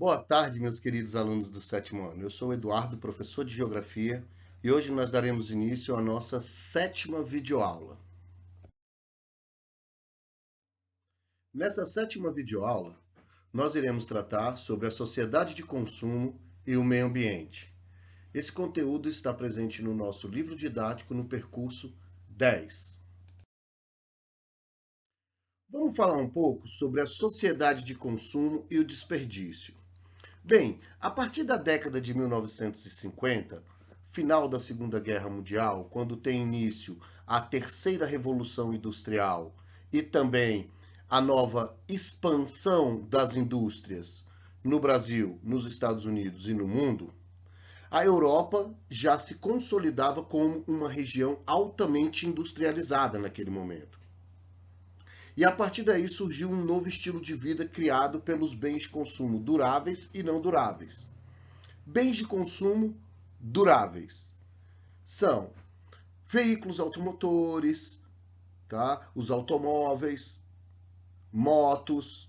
Boa tarde, meus queridos alunos do sétimo ano. Eu sou o Eduardo, professor de Geografia, e hoje nós daremos início à nossa sétima videoaula. Nessa sétima videoaula, nós iremos tratar sobre a sociedade de consumo e o meio ambiente. Esse conteúdo está presente no nosso livro didático no percurso 10. Vamos falar um pouco sobre a sociedade de consumo e o desperdício. Bem, a partir da década de 1950, final da Segunda Guerra Mundial, quando tem início a terceira revolução industrial e também a nova expansão das indústrias no Brasil, nos Estados Unidos e no mundo, a Europa já se consolidava como uma região altamente industrializada naquele momento. E a partir daí surgiu um novo estilo de vida criado pelos bens de consumo duráveis e não duráveis. Bens de consumo duráveis são veículos automotores, tá? Os automóveis, motos,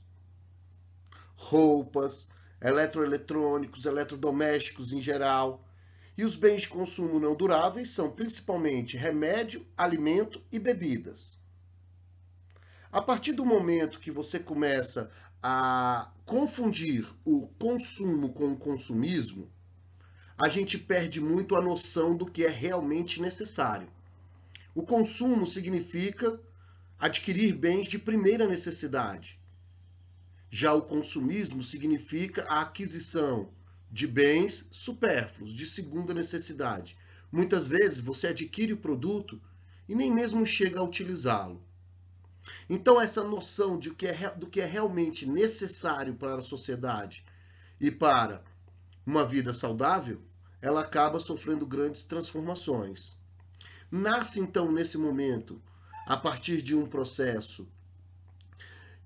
roupas, eletroeletrônicos, eletrodomésticos em geral. E os bens de consumo não duráveis são principalmente remédio, alimento e bebidas. A partir do momento que você começa a confundir o consumo com o consumismo, a gente perde muito a noção do que é realmente necessário. O consumo significa adquirir bens de primeira necessidade. Já o consumismo significa a aquisição de bens supérfluos, de segunda necessidade. Muitas vezes você adquire o produto e nem mesmo chega a utilizá-lo. Então, essa noção do que é realmente necessário para a sociedade e para uma vida saudável, ela acaba sofrendo grandes transformações. Nasce, então, nesse momento, a partir de um processo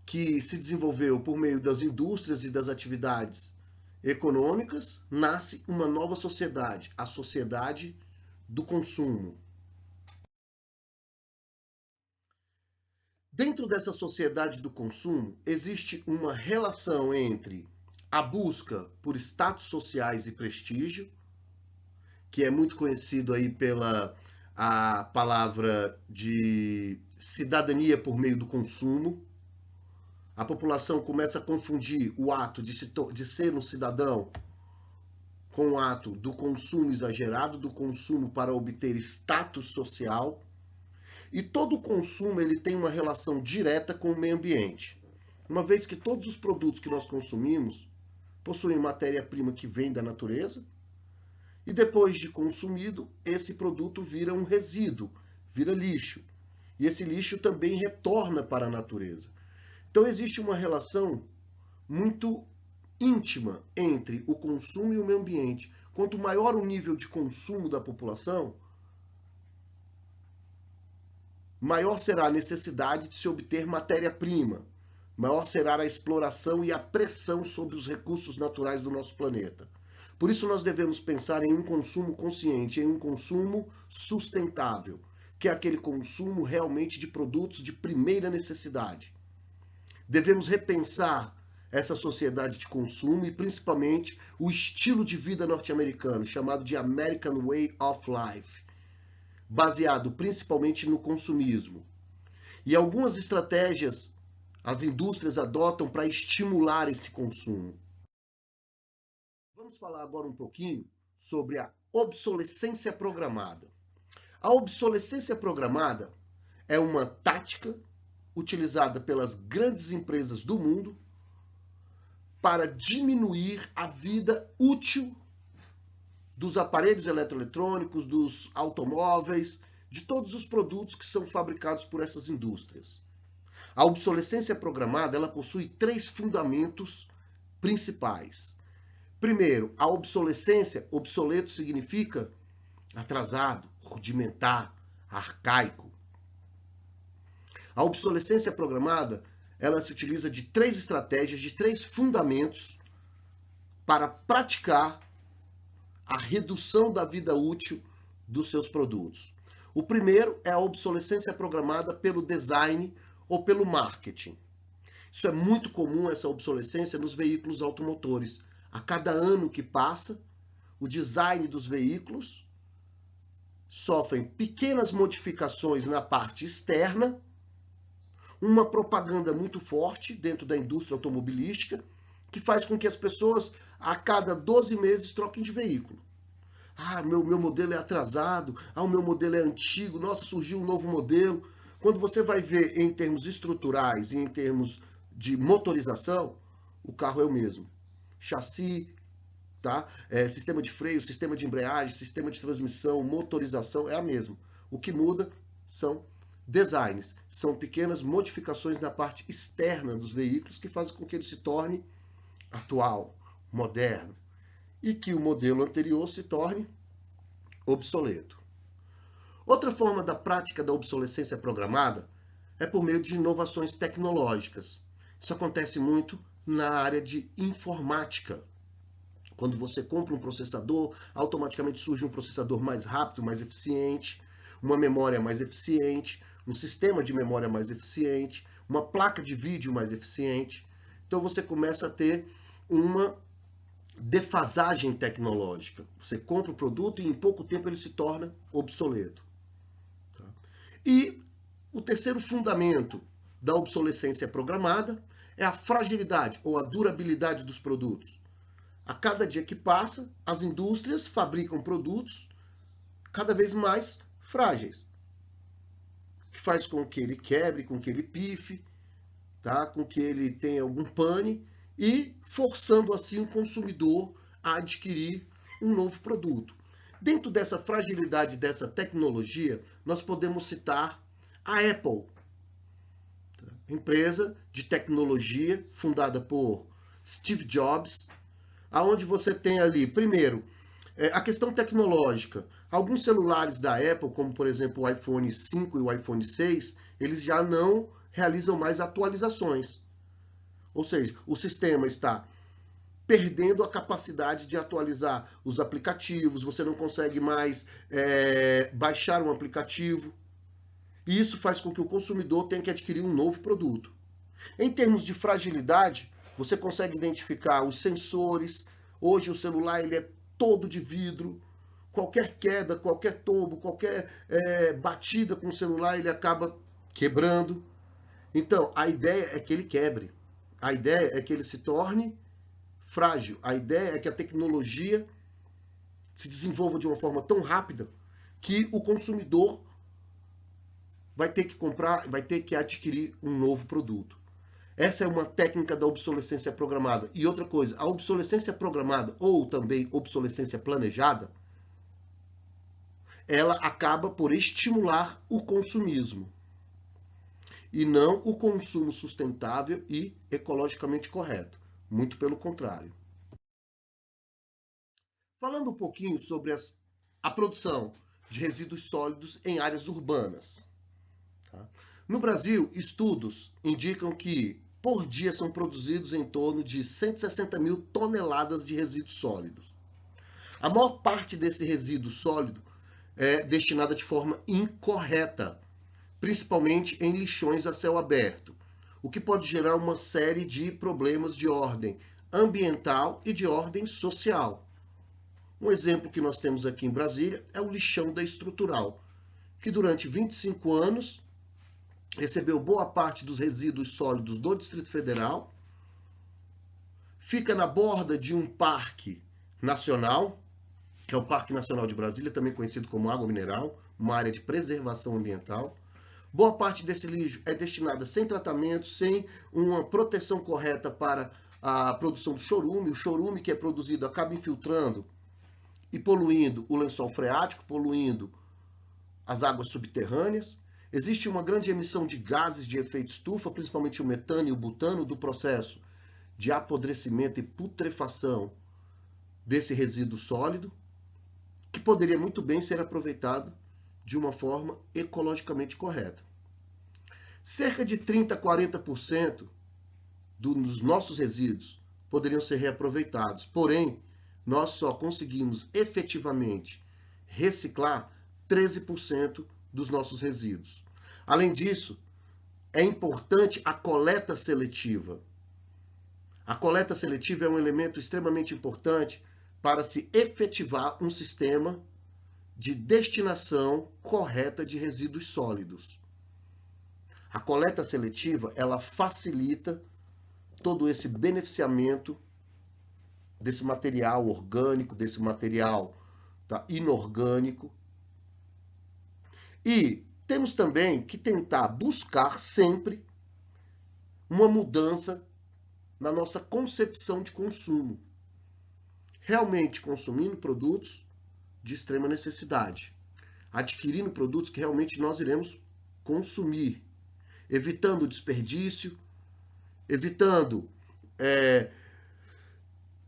que se desenvolveu por meio das indústrias e das atividades econômicas, nasce uma nova sociedade, a sociedade do consumo. Dentro dessa sociedade do consumo, existe uma relação entre a busca por status sociais e prestígio, que é muito conhecido aí pela a palavra de cidadania por meio do consumo. A população começa a confundir o ato de ser um cidadão com o ato do consumo exagerado, do consumo para obter status social. E todo consumo ele tem uma relação direta com o meio ambiente. Uma vez que todos os produtos que nós consumimos possuem matéria-prima que vem da natureza, e depois de consumido, esse produto vira um resíduo, vira lixo. E esse lixo também retorna para a natureza. Então existe uma relação muito íntima entre o consumo e o meio ambiente. Quanto maior o nível de consumo da população, maior será a necessidade de se obter matéria-prima, maior será a exploração e a pressão sobre os recursos naturais do nosso planeta. Por isso nós devemos pensar em um consumo consciente, em um consumo sustentável, que é aquele consumo realmente de produtos de primeira necessidade. Devemos repensar essa sociedade de consumo e principalmente o estilo de vida norte-americano, chamado de American Way of Life, baseado principalmente no consumismo. E algumas estratégias as indústrias adotam para estimular esse consumo. Vamos falar agora um pouquinho sobre a obsolescência programada. A obsolescência programada é uma tática utilizada pelas grandes empresas do mundo para diminuir a vida útil dos aparelhos eletroeletrônicos, dos automóveis, de todos os produtos que são fabricados por essas indústrias. A obsolescência programada ela possui 3 fundamentos principais. Primeiro, a obsolescência, obsoleto significa atrasado, rudimentar, arcaico. A obsolescência programada, ela se utiliza de 3 estratégias, de 3 fundamentos para praticar a redução da vida útil dos seus produtos. O primeiro é a obsolescência programada pelo design ou pelo marketing. Isso é muito comum, essa obsolescência, nos veículos automotores, A cada ano que passa, o design dos veículos sofrem pequenas modificações na parte externa, uma propaganda muito forte dentro da indústria automobilística, que faz com que as pessoas, a cada 12 meses, troquem de veículo. Ah, meu modelo é atrasado, o meu modelo é antigo, nossa, surgiu um novo modelo. Quando você vai ver em termos estruturais e em termos de motorização, o carro é o mesmo. Chassi, tá? Sistema de freio, sistema de embreagem, sistema de transmissão, motorização é a mesma. O que muda são designs, são pequenas modificações na parte externa dos veículos que fazem com que ele se torne atual, moderno, e que o modelo anterior se torne obsoleto. Outra forma da prática da obsolescência programada é por meio de inovações tecnológicas. Isso acontece muito na área de informática. Quando você compra um processador, automaticamente surge um processador mais rápido, mais eficiente, uma memória mais eficiente, um sistema de memória mais eficiente, uma placa de vídeo mais eficiente. Então você começa a ter uma defasagem tecnológica. Você compra o produto e em pouco tempo ele se torna obsoleto. E o terceiro fundamento da obsolescência programada é a fragilidade ou a durabilidade dos produtos. A cada dia que passa, as indústrias fabricam produtos cada vez mais frágeis, que faz com que ele quebre, com que ele pife, tá? Com que ele tenha algum pane e forçando assim o consumidor a adquirir um novo produto. Dentro dessa fragilidade dessa tecnologia, nós podemos citar a Apple, empresa de tecnologia fundada por Steve Jobs, aonde você tem ali, primeiro, a questão tecnológica. Alguns celulares da Apple, como por exemplo o iPhone 5 e o iPhone 6, eles já não realizam mais atualizações. Ou seja, o sistema está perdendo a capacidade de atualizar os aplicativos, você não consegue mais baixar um aplicativo. E isso faz com que o consumidor tenha que adquirir um novo produto. Em termos de fragilidade, você consegue identificar os sensores. Hoje o celular ele é todo de vidro. Qualquer queda, qualquer tombo, qualquer batida com o celular, ele acaba quebrando. Então, a ideia é que ele quebre. A ideia é que ele se torne frágil. A ideia é que a tecnologia se desenvolva de uma forma tão rápida que o consumidor vai ter que comprar, vai ter que adquirir um novo produto. Essa é uma técnica da obsolescência programada. E outra coisa, a obsolescência programada ou também obsolescência planejada, ela acaba por estimular o consumismo e não o consumo sustentável e ecologicamente correto. Muito pelo contrário. Falando um pouquinho sobre a produção de resíduos sólidos em áreas urbanas. Tá? No Brasil, estudos indicam que por dia são produzidos em torno de 160 mil toneladas de resíduos sólidos. A maior parte desse resíduo sólido é destinada de forma incorreta, principalmente em lixões a céu aberto, o que pode gerar uma série de problemas de ordem ambiental e de ordem social. Um exemplo que nós temos aqui em Brasília é o lixão da Estrutural, que durante 25 anos recebeu boa parte dos resíduos sólidos do Distrito Federal, fica na borda de um parque nacional, que é o Parque Nacional de Brasília, também conhecido como Água Mineral, uma área de preservação ambiental. Boa parte desse lixo é destinada sem tratamento, sem uma proteção correta para a produção do chorume. O chorume que é produzido acaba infiltrando e poluindo o lençol freático, poluindo as águas subterrâneas. Existe uma grande emissão de gases de efeito estufa, principalmente o metano e o butano, do processo de apodrecimento e putrefação desse resíduo sólido, que poderia muito bem ser aproveitado de uma forma ecologicamente correta. Cerca de 30% a 40% dos nossos resíduos poderiam ser reaproveitados, porém, nós só conseguimos efetivamente reciclar 13% dos nossos resíduos. Além disso, é importante a coleta seletiva. A coleta seletiva é um elemento extremamente importante para se efetivar um sistema de destinação correta de resíduos sólidos. A coleta seletiva, ela facilita todo esse beneficiamento desse material orgânico, desse material inorgânico. E temos também que tentar buscar sempre uma mudança na nossa concepção de consumo. Realmente consumindo produtos de extrema necessidade. Adquirindo produtos que realmente nós iremos consumir. Evitando o desperdício, evitando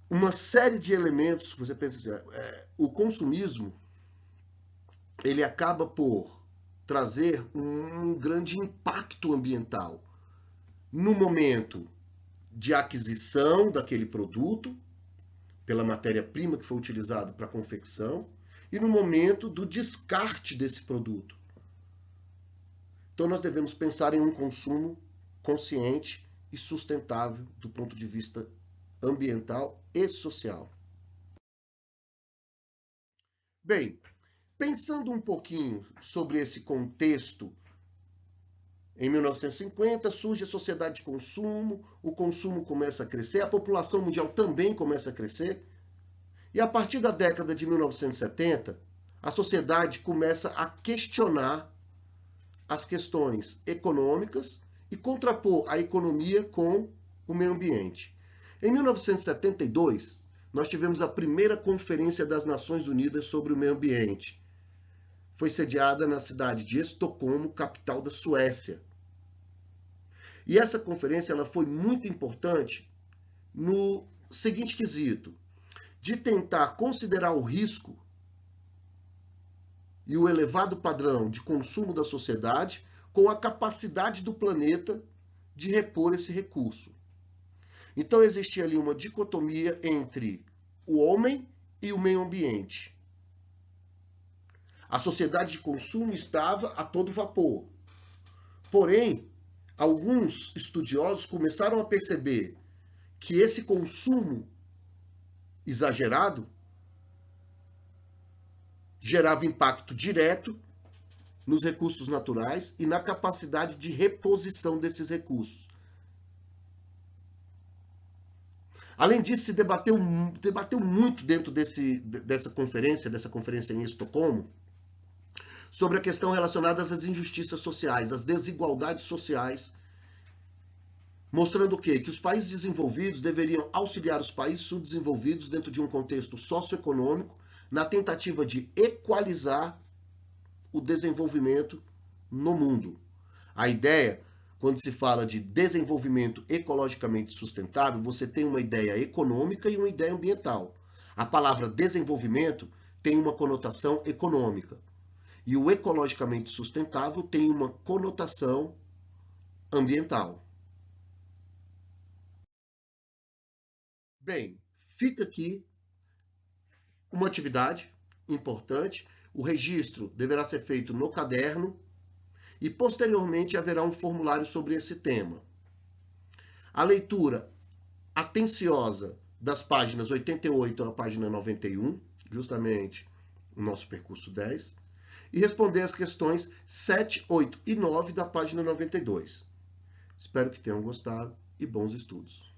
uma série de elementos. Você pensa assim, o consumismo, ele acaba por trazer um grande impacto ambiental no momento de aquisição daquele produto, pela matéria-prima que foi utilizada para a confecção, e no momento do descarte desse produto. Então nós devemos pensar em um consumo consciente e sustentável do ponto de vista ambiental e social. Bem, pensando um pouquinho sobre esse contexto, em 1950 surge a sociedade de consumo, o consumo começa a crescer, a população mundial também começa a crescer, e a partir da década de 1970, a sociedade começa a questionar as questões econômicas e contrapor a economia com o meio ambiente. Em 1972, nós tivemos a primeira Conferência das Nações Unidas sobre o Meio Ambiente. Foi sediada na cidade de Estocolmo, capital da Suécia. E essa conferência ela foi muito importante no seguinte quesito, de tentar considerar o risco e o elevado padrão de consumo da sociedade com a capacidade do planeta de repor esse recurso. Então existia ali uma dicotomia entre o homem e o meio ambiente. A sociedade de consumo estava a todo vapor. Porém, alguns estudiosos começaram a perceber que esse consumo exagerado gerava impacto direto nos recursos naturais e na capacidade de reposição desses recursos. Além disso, se debateu muito dentro dessa conferência em Estocolmo, sobre a questão relacionada às injustiças sociais, às desigualdades sociais, mostrando o quê? Que os países desenvolvidos deveriam auxiliar os países subdesenvolvidos dentro de um contexto socioeconômico, na tentativa de equalizar o desenvolvimento no mundo. A ideia, quando se fala de desenvolvimento ecologicamente sustentável, você tem uma ideia econômica e uma ideia ambiental. A palavra desenvolvimento tem uma conotação econômica. E o ecologicamente sustentável tem uma conotação ambiental. Bem, fica aqui uma atividade importante. O registro deverá ser feito no caderno e, posteriormente, haverá um formulário sobre esse tema. A leitura atenciosa das páginas 88 à página 91, justamente o nosso percurso 10, e responder as questões 7, 8 e 9 da página 92. Espero que tenham gostado e bons estudos.